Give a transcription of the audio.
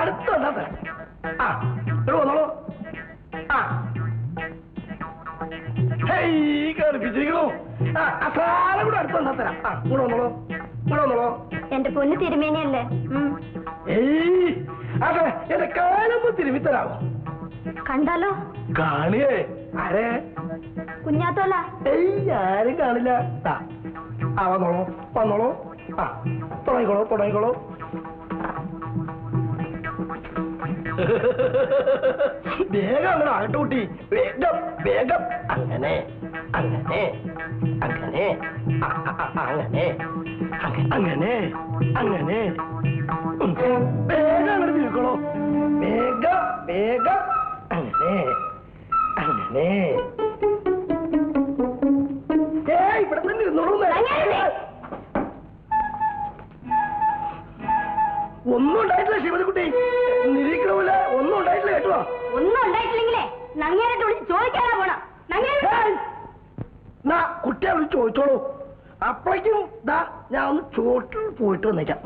അടുത്തുണ്ടാ തരാം. ആ ഇവിടെ വന്നോളൂ. ആ കളിപ്പിച്ചിരിക്കണോ? ആ സാധനം കൂടെ അടുത്തുണ്ടാ തരാം. ആ ഇങ്ങോട്ട് വന്നോളൂ, ഇങ്ങോട്ട് വന്നോളൂ. എന്റെ പൊന്ന് തിരുമേനിയല്ലേ? ഏയ് അതെ, എന്റെ കാലമ്പോ തിരുമ്മി തരാമോ? കണ്ടാലോ? കാണിയേ? ആരെ? കുഞ്ഞാത്തോല. ഏയ് ആരും കാണില്ല. ആ വന്നോളൂ, വന്നോളൂ. ആ തുടങ്ങിക്കോളൂ, തുടങ്ങിക്കോളൂ. വേഗം അങ്ങനെ ആകട്ടെ കുട്ടി, വേഗം വേഗം. അങ്ങനെ അങ്ങനെ അങ്ങനെ അങ്ങനെ അങ്ങനെ അങ്ങനെ വേഗം അങ്ങനെ തിരിക്കോളൂ. വേഗം വേഗം അങ്ങനെ അങ്ങനെ. ഇവിടെ തന്നെ ഇരുന്നോളൂ. ഒന്നും ഉണ്ടായിട്ടില്ല ശിവതിക്കുട്ടി, നിരീക്കണമില്ല. ഒന്നും ഉണ്ടായിട്ടില്ല കേട്ടോ. ഒന്നും ഉണ്ടായിട്ടില്ലെങ്കിലേ നങ്ങേനെ വിളിച്ച് ചോദിക്കാനാ പോണം. കുട്ടിയെ വിളിച്ച് ചോദിച്ചോളൂ. അപ്പോഴേക്കും ഞാൻ ഒന്ന് ചോട്ടിൽ പോയിട്ട് വന്നേക്കാം.